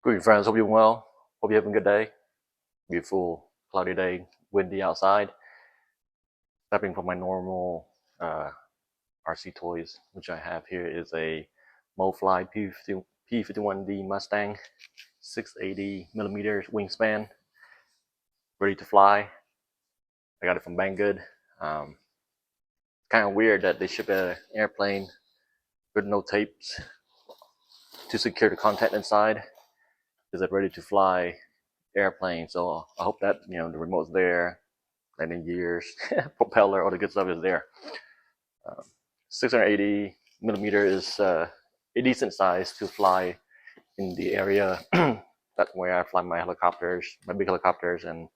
Greetings, friends. Hope you're well. Hope you're having a good day. Beautiful, cloudy day, windy outside. Stepping from my normal RC toys, which I have here is a MOFLY P-51D Mustang, 680 millimeters wingspan, ready to fly. I got it from Banggood. Kind of weird that they ship an airplane with no tapes to secure the content inside. Is it ready to fly airplane? So I hope that the remote's there, landing gears, propeller, all the good stuff is there. 680 millimeter is a decent size to fly in the area. That's where I fly my helicopters, my big helicopters, and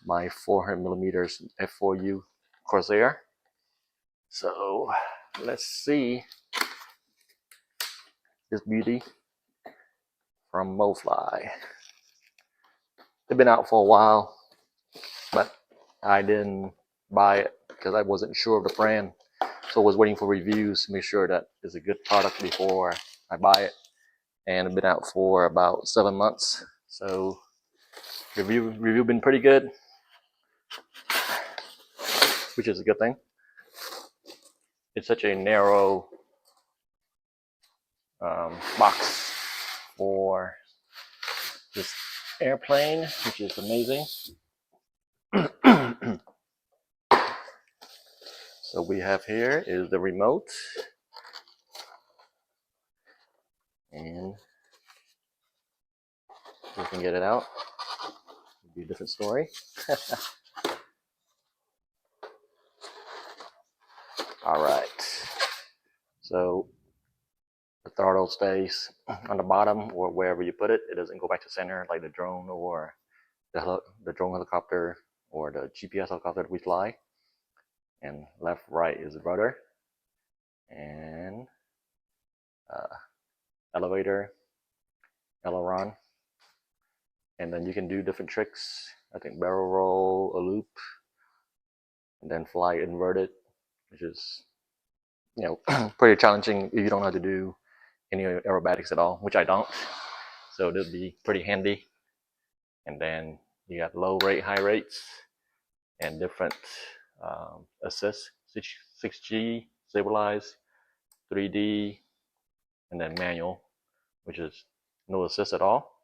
my 400 millimeters F4U Corsair. So let's see this beauty from MOFLY. They've been out for a while, but I didn't buy it because I wasn't sure of the brand. So I was waiting for reviews to make sure that it's a good product before I buy it. And it's been out for about 7 months. So review been pretty good, which is a good thing. It's such a narrow box for this airplane, which is amazing. So we have here is the remote, and we can get it out. It'll be a different story. All right. So the throttle stays on the bottom or wherever you put it. It doesn't go back to center like the drone or the drone helicopter or the GPS helicopter that we fly. And left, right is the rudder, and elevator, aileron, and then you can do different tricks. I think barrel roll, a loop, and then fly inverted, which is pretty challenging if you don't know how to do any aerobatics at all, which I don't. So this would be pretty handy. And then you got low rate, high rates, and different assists, 6G, stabilize, 3D, and then manual, which is no assist at all.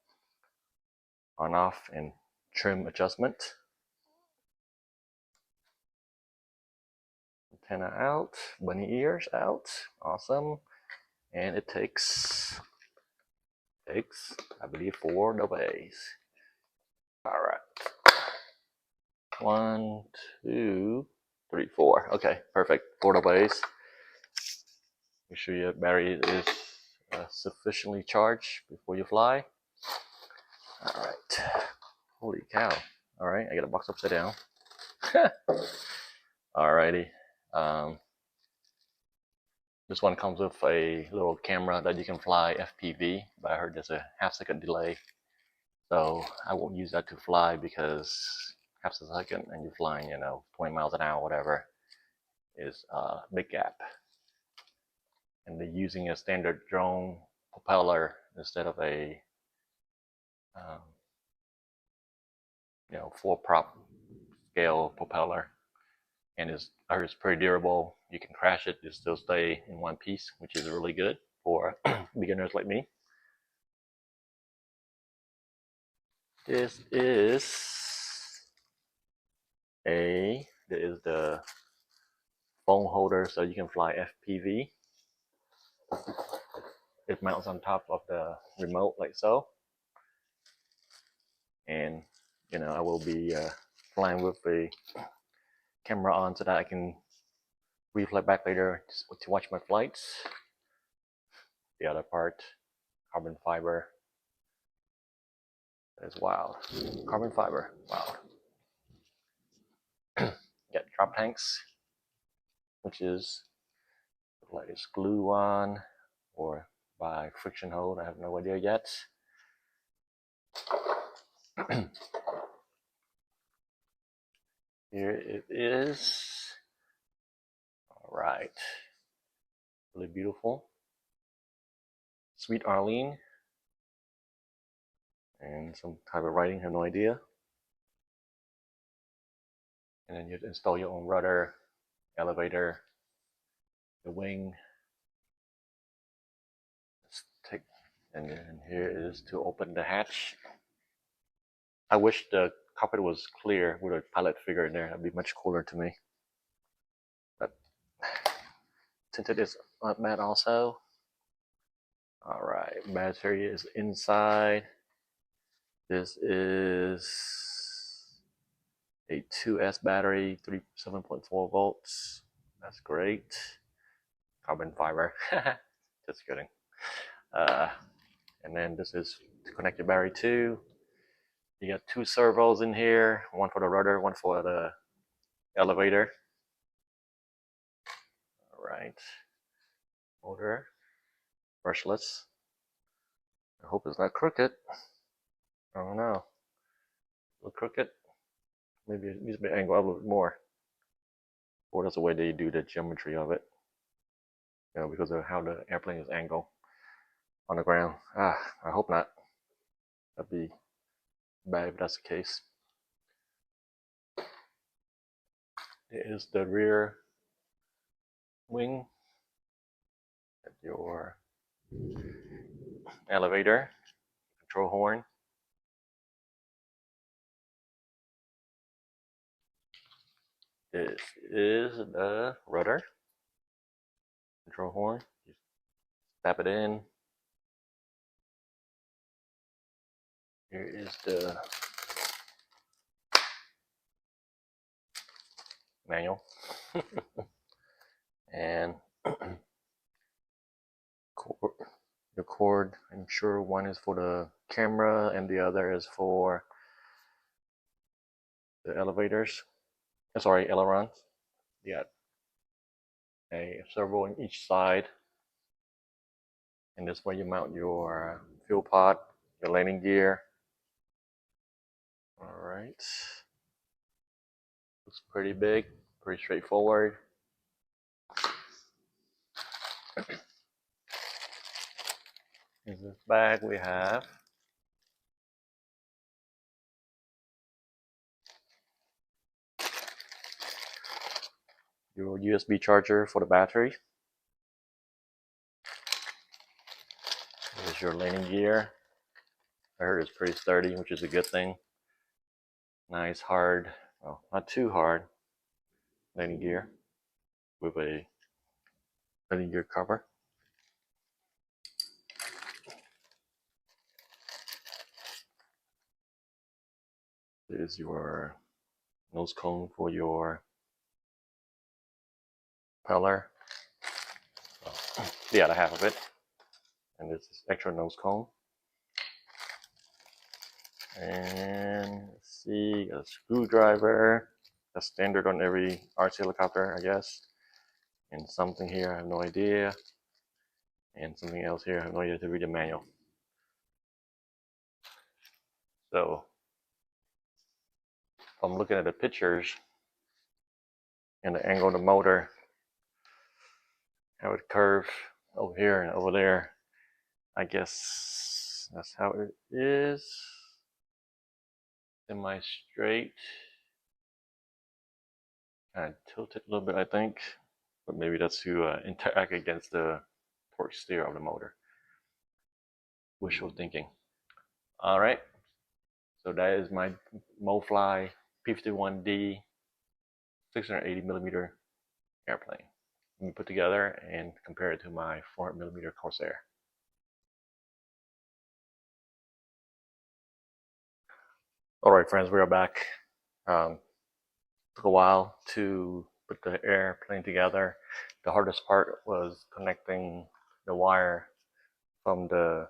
On off and trim adjustment. Antenna out, bunny ears out, awesome. And it takes I believe 4 double A's. All right, 1, 2, 3, 4. Okay, perfect. 4 double A's. Make sure your battery is sufficiently charged before you fly. All right. Holy cow. All right, I got a box upside down. Alrighty. This one comes with a little camera that you can fly FPV, but I heard there's a half-second delay. So I won't use that to fly because half a second and you're flying, 20 miles an hour, whatever, is a big gap. And they're using a standard drone propeller instead of a 4-prop scale propeller. And I heard it's pretty durable. You can crash it, it still stay in one piece, which is really good for beginners like me. This is the phone holder, so you can fly FPV. It mounts on top of the remote like so, and I will be flying with the camera on so that I can reflect back later to watch my flights. The other part, carbon fiber. That is wild. Carbon fiber, wow. Got drop tanks, which is like it's glue on or by friction hold. I have no idea yet. Here it is. All right, really beautiful. Sweet Arlene. and some type of writing, I have no idea. And then you install your own rudder, elevator, the wing. Let's take, and then here is to open the hatch. I wish the cockpit was clear with a pilot figure in there. That'd be much cooler to me. But tinted is not bad also. All right, battery is inside. This is a 2S battery, 7.4 volts. That's great. Carbon fiber. Just kidding. And then this is to connect your battery to. You got 2 servos in here, one for the rudder, one for the elevator. All right. Motor, brushless. I hope it's not crooked. I don't know. A little crooked. Maybe it needs to be angled up a little bit more. Or that's the way they do the geometry of it. You know, because of how the airplane is angled on the ground. I hope not. That'd be bad if that's the case. It is the rear wing. Your elevator, control horn. This is the rudder, control horn. You tap it in. Here is the manual. And the cord, I'm sure one is for the camera and the other is for the elevators. Sorry, ailerons. You got a servo on each side. And this way you mount your fuel pod, your landing gear. All right. Looks pretty big, pretty straightforward. In this bag we have your USB charger for the battery. Here's your landing gear. I heard it's pretty sturdy, which is a good thing. Nice hard, well, not too hard landing gear with a landing gear cover. This is your nose cone for your propeller. The other half of it. And this is extra nose cone. And let's see, a screwdriver. That's standard on every RC helicopter, I guess. And something here, I have no idea. And something else here, I have no idea to read the manual. So, if I'm looking at the pictures and the angle of the motor, how it curves over here and over there, I guess that's how it is. Semi-straight. Kind of tilted a little bit, I think. But maybe that's to interact against the torque steer of the motor. Wishful thinking. All right. So that is my MOFLY P-51D 680mm airplane. Let me put together and compare it to my 400mm Corsair. All right, friends, we are back. Took a while to put the airplane together. The hardest part was connecting the wire from the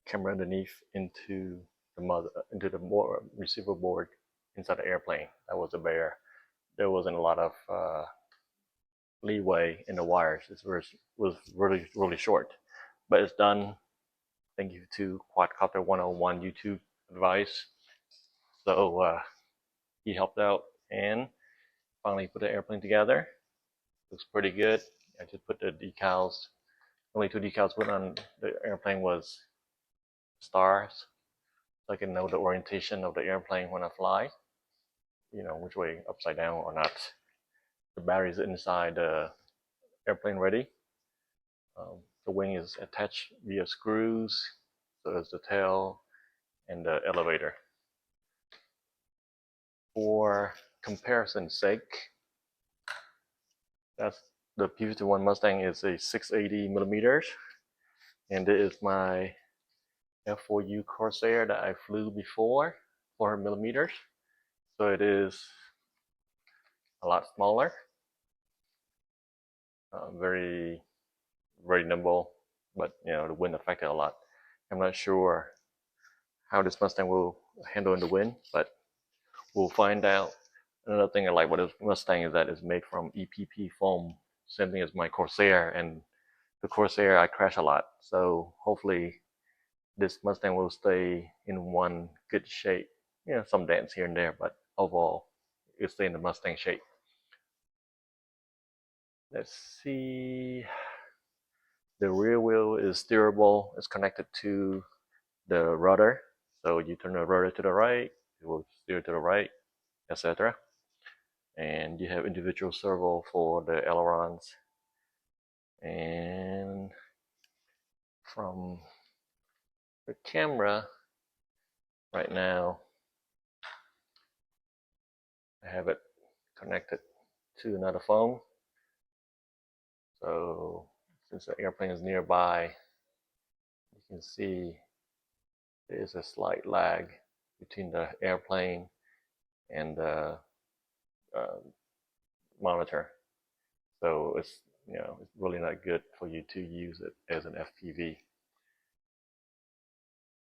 camera underneath into the receiver board inside the airplane. That was a bear. There wasn't a lot of leeway in the wires. It was really short, but it's done. Thank you to Quadcopter 101 YouTube advice. So he helped out and finally put the airplane together. Looks pretty good. I just put the decals. Only 2 decals put on the airplane was stars. so I can know the orientation of the airplane when I fly, which way, upside down or not. The battery is inside the airplane ready. The wing is attached via screws, so is the tail and the elevator. For comparison's sake, that's the P-51 Mustang is a 680 millimeters, and this is my F4U Corsair that I flew before, 400 millimeters. So it is a lot smaller, very, very nimble, but the wind affected a lot. I'm not sure how this Mustang will handle in the wind, but we'll find out. Another thing I like about this Mustang is that it's made from EPP foam, same thing as my Corsair, and the Corsair I crash a lot, so hopefully this Mustang will stay in one good shape. Some dents here and there, but overall it'll stay in the Mustang shape. Let's see. The rear wheel is steerable. It's connected to the rudder, so you turn the rudder to the right, it will steer to the right, etc. And you have individual servo for the ailerons. And from the camera right now, I have it connected to another phone. So since the airplane is nearby, you can see there is a slight lag between the airplane and the monitor. So it's really not good for you to use it as an FPV.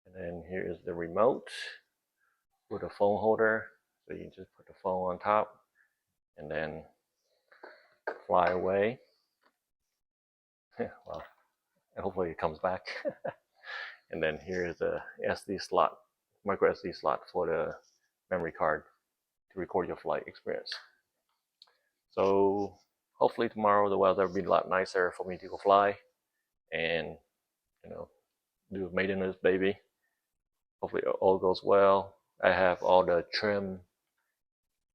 And then here is the remote with a phone holder. So you just put the phone on top and then fly away. Well, hopefully it comes back. And then here is a SD slot, micro SD slot for the memory card to record your flight experience. So hopefully tomorrow the weather will be a lot nicer for me to go fly and do a maintenance baby. Hopefully all goes well. I have all the trim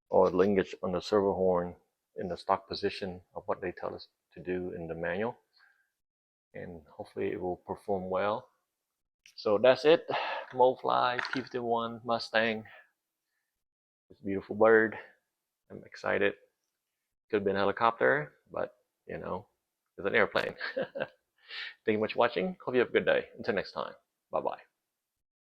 or linkage on the servo horn in the stock position of what they tell us to do in the manual, and hopefully it will perform well. So that's it. MOFLY P-51 Mustang. This beautiful bird. I'm excited. Could have been a helicopter, but it's an airplane. Thank you much for watching. Hope you have a good day. Until next time. Bye bye.